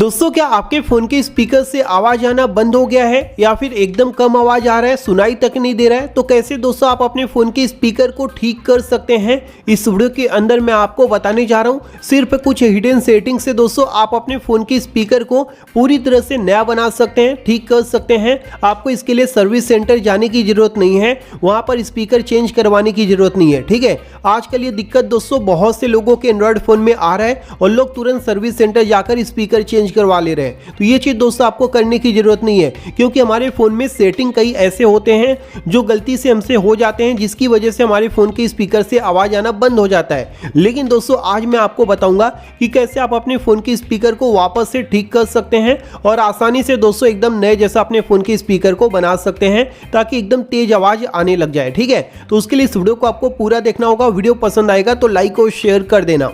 दोस्तों, क्या आपके फ़ोन के स्पीकर से आवाज़ आना बंद हो गया है या फिर एकदम कम आवाज़ आ रहा है, सुनाई तक नहीं दे रहा है? तो कैसे दोस्तों आप अपने फ़ोन के स्पीकर को ठीक कर सकते हैं, इस वीडियो के अंदर मैं आपको बताने जा रहा हूं। सिर्फ कुछ हिडन सेटिंग से दोस्तों आप अपने फ़ोन के स्पीकर को पूरी तरह से नया बना सकते हैं, ठीक कर सकते हैं। आपको इसके लिए सर्विस सेंटर जाने की ज़रूरत नहीं है, वहाँ पर स्पीकर चेंज करवाने की ज़रूरत नहीं है। ठीक है, आजकल ये दिक्कत दोस्तों बहुत से लोगों के एंड्रॉयड फ़ोन में आ रहा है और लोग तुरंत सर्विस सेंटर जाकर स्पीकर चेंज करवा ले रहे हैं। तो ये चीज दोस्तों आपको करने की जरूरत नहीं है, क्योंकि हमारे फोन में सेटिंग कई ऐसे होते हैं जो गलती से हमसे हो जाते हैं, जिसकी वजह से हमारे फोन के स्पीकर से आवाज आना बंद हो जाता है। लेकिन दोस्तों आज मैं आपको बताऊंगा कि कैसे आप अपने फोन के स्पीकर को वापस से ठीक कर सकते हैं और आसानी से दोस्तों एकदम नए जैसा अपने फोन के स्पीकर को बना सकते हैं, ताकि एकदम तेज आवाज आने लग जाए। ठीक है, तो उसके लिए इस वीडियो को आपको पूरा देखना होगा। वीडियो पसंद आएगा तो लाइक और शेयर कर देना।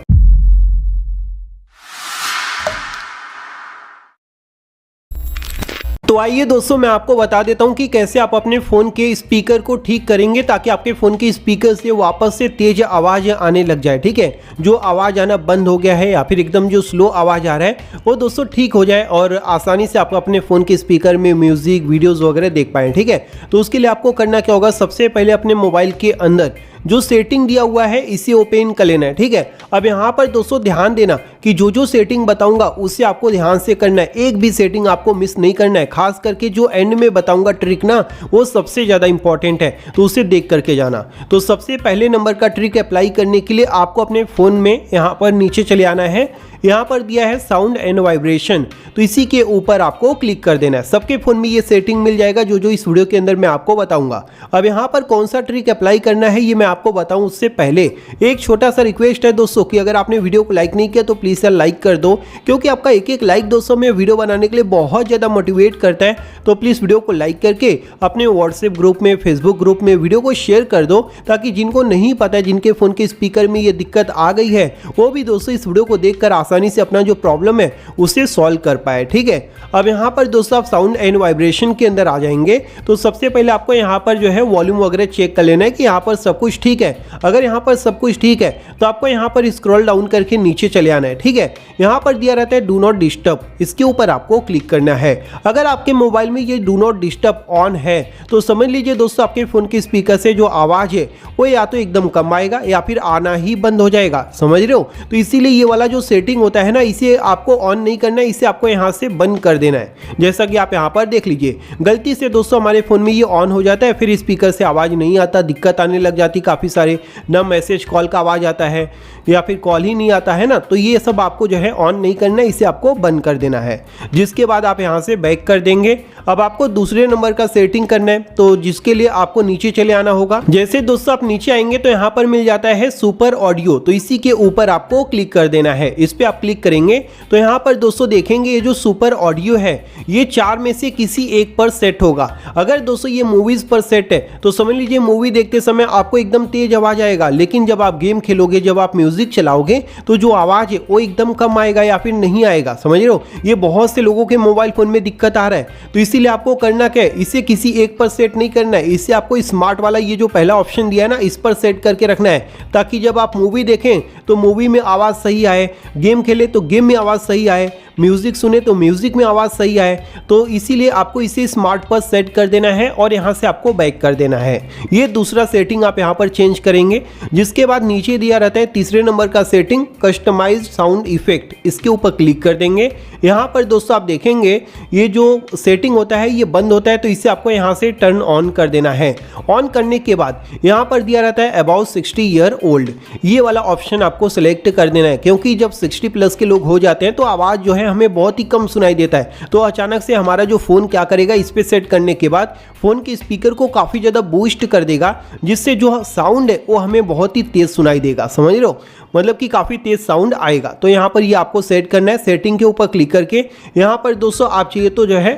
तो आइए दोस्तों मैं आपको बता देता हूं कि कैसे आप अपने फ़ोन के स्पीकर को ठीक करेंगे, ताकि आपके फ़ोन के स्पीकर से वापस से तेज आवाज़ आने लग जाए। ठीक है, जो आवाज़ आना बंद हो गया है या फिर एकदम जो स्लो आवाज़ आ रहा है वो दोस्तों ठीक हो जाए और आसानी से आप अपने फ़ोन के स्पीकर में म्यूज़िक, वीडियोज़ वगैरह देख पाएँ। ठीक है, तो उसके लिए आपको करना क्या होगा, सबसे पहले अपने मोबाइल के अंदर जो सेटिंग दिया हुआ है इसे ओपन कर लेना है। ठीक है, अब यहाँ पर दोस्तों ध्यान देना कि जो सेटिंग बताऊंगा उससे आपको ध्यान से करना है, एक भी सेटिंग आपको मिस नहीं करना है। खास करके जो एंड में बताऊंगा ट्रिक ना, वो सबसे ज़्यादा इंपॉर्टेंट है, तो उसे देख करके जाना। तो सबसे पहले नंबर का ट्रिक अप्लाई करने के लिए आपको अपने फ़ोन में यहाँ पर नीचे चले आना है। यहाँ पर दिया है साउंड एंड वाइब्रेशन, तो इसी के ऊपर आपको क्लिक कर देना है। सबके फ़ोन में ये सेटिंग मिल जाएगा जो इस वीडियो के अंदर मैं आपको बताऊंगा। अब यहाँ पर कौन सा ट्रिक अप्लाई करना है ये मैं आपको बताऊं उससे पहले एक छोटा सा रिक्वेस्ट है दोस्तों कि अगर आपने वीडियो को लाइक नहीं किया तो प्लीज़ यार लाइक कर दो, क्योंकि आपका एक लाइक दोस्तों में वीडियो बनाने के लिए बहुत ज़्यादा मोटिवेट करता है। तो प्लीज़ वीडियो को लाइक करके अपने व्हाट्सएप ग्रुप में, फेसबुक ग्रुप में वीडियो को शेयर कर दो, ताकि जिनको नहीं पता है, जिनके फ़ोन के स्पीकर में ये दिक्कत आ गई है, वो भी दोस्तों इस वीडियो को देखकर आसानी से अपना जो प्रॉब्लम है उसे सॉल्व कर पाए। ठीक है, अब यहाँ पर दोस्तों आप साउंड एंड वाइब्रेशन के अंदर आ जाएंगे। तो सबसे पहले आपको यहाँ पर जो है वॉल्यूम वगैरह चेक कर लेना है कि यहाँ पर सब कुछ ठीक है। अगर यहाँ पर सब कुछ ठीक है तो आपको यहाँ पर स्क्रॉल डाउन करके नीचे चले आना है। ठीक है, यहाँ पर दिया रहता है डू नॉट डिस्टर्ब, इसके ऊपर आपको क्लिक करना है। अगर आपके मोबाइल में ये डू नॉट डिस्टर्ब ऑन है तो समझ लीजिए दोस्तों आपके फ़ोन के स्पीकर से जो आवाज़ है वो या तो एकदम कम आएगा या फिर आना ही बंद हो जाएगा। समझ रहे हो? तो इसीलिए ये वाला जो सेटिंग होता है ना, इसे आपको ऑन नहीं करना है, इसे आपको यहाँ से बंद कर देना है। जैसा कि आप यहाँ पर देख लीजिए, गलती से दोस्तों हमारे फ़ोन में ये ऑन हो जाता है, फिर स्पीकर से आवाज़ नहीं आता, दिक्कत आने लग जाती काफ़ी सारे, ना मैसेज कॉल का आवाज़ आता है या फिर कॉल ही नहीं आता है ना। तो ये सब आपको जो है ऑन नहीं करना है, इसे आपको बंद कर देना है। जिसके बाद आप यहाँ से बैक कर देंगे। अब आपको दूसरे नंबर का सेटिंग करना है, तो जिसके लिए आपको नीचे चले आना होगा। जैसे दोस्तों आप नीचे आएंगे तो यहाँ पर मिल जाता है सुपर ऑडियो, तो इसी के ऊपर आपको क्लिक कर देना है। इस पर आप क्लिक करेंगे तो यहाँ पर दोस्तों देखेंगे ये जो सुपर ऑडियो है ये 4 में से किसी एक पर सेट होगा। अगर दोस्तों ये मूवीज पर सेट है तो समझ लीजिए मूवी देखते समय आपको एकदम तेज आवाज आएगा, लेकिन जब आप गेम खेलोगे, जब आप म्यूजिक चलाओगे तो जो आवाज है वो एकदम कम आएगा या फिर नहीं आएगा। समझ रहे हो? ये बहुत से लोगों के मोबाइल फोन में दिक्कत आ रहा है। तो इसीलिए आपको करना क्या है, इसे किसी एक पर सेट नहीं करना है, इसे आपको स्मार्ट वाला ये जो पहला ऑप्शन दिया है ना, इस पर सेट करके रखना है, ताकि जब आप मूवी देखें तो मूवी में आवाज सही आए, गेम खेले तो गेम में आवाज सही आए, म्यूजिक सुने तो म्यूजिक में आवाज़ सही आए। तो इसीलिए आपको इसे स्मार्ट पर सेट कर देना है और यहाँ से आपको बैक कर देना है। ये दूसरा सेटिंग आप यहाँ पर चेंज करेंगे। जिसके बाद नीचे दिया रहता है तीसरे नंबर का सेटिंग कस्टमाइज्ड साउंड इफेक्ट, इसके ऊपर क्लिक कर देंगे। यहाँ पर दोस्तों आप देखेंगे ये जो सेटिंग होता है ये बंद होता है, तो इसे आपको यहाँ से टर्न ऑन कर देना है। ऑन करने के बाद यहाँ पर दिया रहता है अबाउट 60 ईयर ओल्ड, ये वाला ऑप्शन आपको सिलेक्ट कर देना है, क्योंकि जब 60 प्लस के लोग हो जाते हैं तो आवाज़ जो है हमें बहुत ही कम सुनाई देता है। तो अचानक से हमारा जो फ़ोन क्या करेगा, इस पे सेट करने के बाद फ़ोन के स्पीकर को काफ़ी ज़्यादा बूस्ट कर देगा, जिससे जो साउंड है वो हमें बहुत ही तेज़ सुनाई देगा। समझ रहे हो? मतलब कि काफ़ी तेज़ साउंड आएगा। तो यहाँ पर ये आपको सेट करना है। सेटिंग के ऊपर क्लिक करके यहाँ पर दोस्तों आप चाहिए तो जो है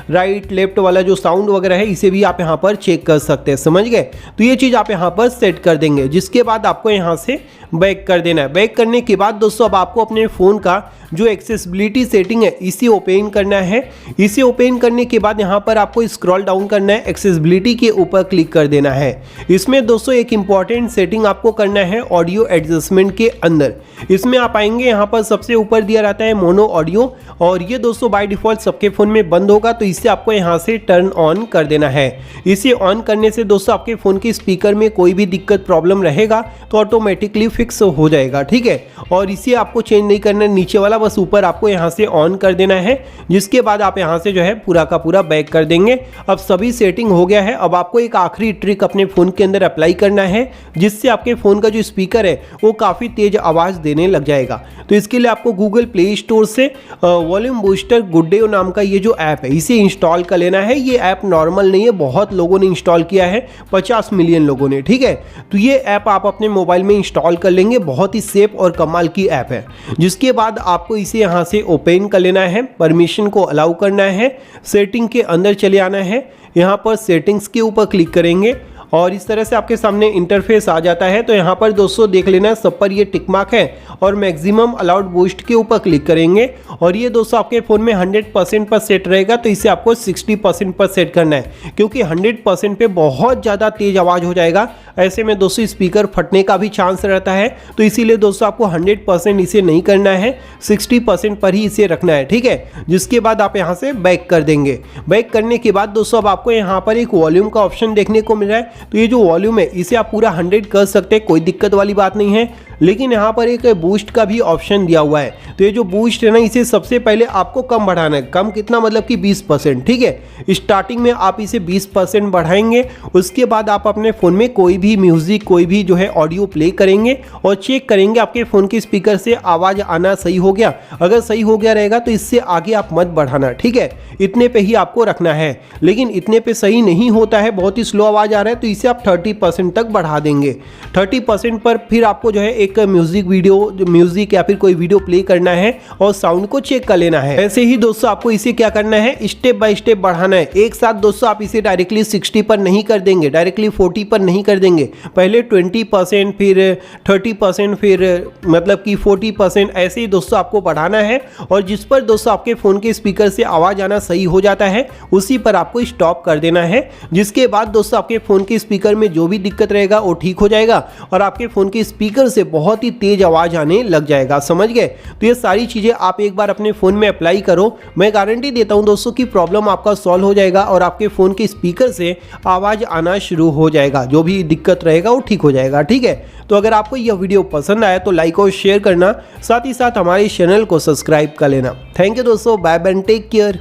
राइट लेफ्ट वाला जो साउंड वगैरह है इसे भी आप यहाँ पर चेक कर सकते हैं। समझ गए? तो ये चीज़ आप यहाँ पर सेट कर देंगे। जिसके बाद आपको यहाँ से बैक कर देना है। बैक करने के बाद दोस्तों अब आपको अपने फ़ोन का जो एक्सेसिबिलिटी सेटिंग है इसे ओपन करना है। इसे ओपन करने के बाद यहाँ पर आपको स्क्रॉल डाउन करना है, एक्सेसिबिलिटी के ऊपर क्लिक कर देना है। इसमें दोस्तों एक इंपॉर्टेंट सेटिंग आपको करना है ऑडियो एडजस्टमेंट के अंदर। इसमें आप आएंगे, यहाँ पर सबसे ऊपर दिया रहता है मोनो ऑडियो, और ये दोस्तों बाय डिफॉल्ट सबके फ़ोन में बंद होगा, तो इसे आपको यहाँ से टर्न ऑन कर देना है। इसे ऑन करने से दोस्तों आपके फ़ोन के स्पीकर में कोई भी दिक्कत प्रॉब्लम रहेगा तो ऑटोमेटिकली फिक्स हो जाएगा, ठीक है। और इसे आपको चेंज नहीं करना है नीचे वाला, बस ऊपर आपको यहाँ से ऑन कर देना है, जिसके बाद आप यहाँ से जो है पूरा का पूरा बैक कर देंगे। अब सभी सेटिंग हो गया है। अब आपको एक आखिरी ट्रिक अपने फ़ोन के अंदर अप्लाई करना है, जिससे आपके फ़ोन का जो स्पीकर है वो काफ़ी तेज़ आवाज़ देने लग जाएगा। तो इसके लिए आपको गूगल प्ले स्टोर से वॉल्यूम बूस्टर गुडेओ नाम का ये जो ऐप है इसे इंस्टॉल कर लेना है। ये ऐप नॉर्मल नहीं है, बहुत लोगों ने इंस्टॉल किया है, 50 मिलियन लोगों ने, ठीक है। तो ये ऐप आप अपने मोबाइल में इंस्टॉल कर लेंगे, बहुत ही सेफ और कमाल की ऐप है। जिसके बाद आपको इसे यहाँ से ओपन कर लेना है, परमिशन को अलाउ करना है, सेटिंग के अंदर चले आना है, यहाँ पर सेटिंग्स के ऊपर क्लिक करेंगे और इस तरह से आपके सामने इंटरफेस आ जाता है। तो यहाँ पर दोस्तों देख लेना, सब पर ये टिक मार्क है और मैक्सिमम अलाउड बूस्ट के ऊपर क्लिक करेंगे और ये दोस्तों आपके फ़ोन में 100% पर सेट रहेगा, तो इसे आपको 60% पर सेट करना है, क्योंकि 100% पे बहुत ज़्यादा तेज़ आवाज़ हो जाएगा। ऐसे में दोस्तों स्पीकर फटने का भी चांस रहता है, तो इसीलिए दोस्तों आपको 100% इसे नहीं करना है, 60% पर ही इसे रखना है, ठीक है। जिसके बाद आप यहाँ से बैक कर देंगे। बैक करने के बाद दोस्तों अब आपको यहाँ पर एक वॉल्यूम का ऑप्शन देखने को मिल रहा है। तो ये जो वॉल्यूम है इसे आप पूरा 100 कर सकते हैं, कोई दिक्कत वाली बात नहीं है। लेकिन यहाँ पर एक बूस्ट का भी ऑप्शन दिया हुआ है, तो ये जो बूस्ट है ना, इसे सबसे पहले आपको कम बढ़ाना है। कम कितना, मतलब कि 20%, ठीक है। स्टार्टिंग में आप इसे 20% बढ़ाएंगे, उसके बाद आप अपने फ़ोन में कोई भी म्यूज़िक, कोई भी जो है ऑडियो प्ले करेंगे और चेक करेंगे आपके फ़ोन के स्पीकर से आवाज़ आना सही हो गया। अगर सही हो गया रहेगा तो इससे आगे आप मत बढ़ाना, ठीक है। इतने पे ही आपको रखना है। लेकिन इतने पे सही नहीं होता है, बहुत ही स्लो आवाज़ आ रहा है, तो इसे आप 30% तक बढ़ा देंगे। 30% पर फिर आपको जो है एक म्यूजिक या फिर कोई वीडियो प्ले करना है और साउंड को चेक कर लेना है। ऐसे ही दोस्तों आपको इसे क्या करना है, स्टेप बाय स्टेप बढ़ाना है। एक साथ दोस्तों आप इसे डायरेक्टली 60 पर नहीं कर देंगे, डायरेक्टली 40 पर नहीं कर देंगे। पहले 20%, फिर 30%, फिर मतलब कि 40%, ऐसे ही दोस्तों आपको बढ़ाना है। और जिस पर दोस्तों आपके फ़ोन के स्पीकर से आवाज़ आना सही हो जाता है उसी पर आपको स्टॉप कर देना है। जिसके बाद दोस्तों आपके फ़ोन के स्पीकर में जो भी दिक्कत रहेगा वो ठीक हो जाएगा और आपके फ़ोन के स्पीकर से बहुत ही तेज आवाज़ आने लग जाएगा, समझ गए। तो ये सारी चीज़ें आप एक बार अपने फ़ोन में अप्लाई करो, मैं गारंटी देता हूं दोस्तों कि प्रॉब्लम आपका सॉल्व हो जाएगा और आपके फ़ोन के स्पीकर से आवाज़ आना शुरू हो जाएगा, जो भी दिक्कत रहेगा वो ठीक हो जाएगा, ठीक है। तो अगर आपको यह वीडियो पसंद आया तो लाइक और शेयर करना, साथ ही साथ हमारे चैनल को सब्सक्राइब कर लेना। थैंक यू दोस्तों, बाय बाय, टेक केयर।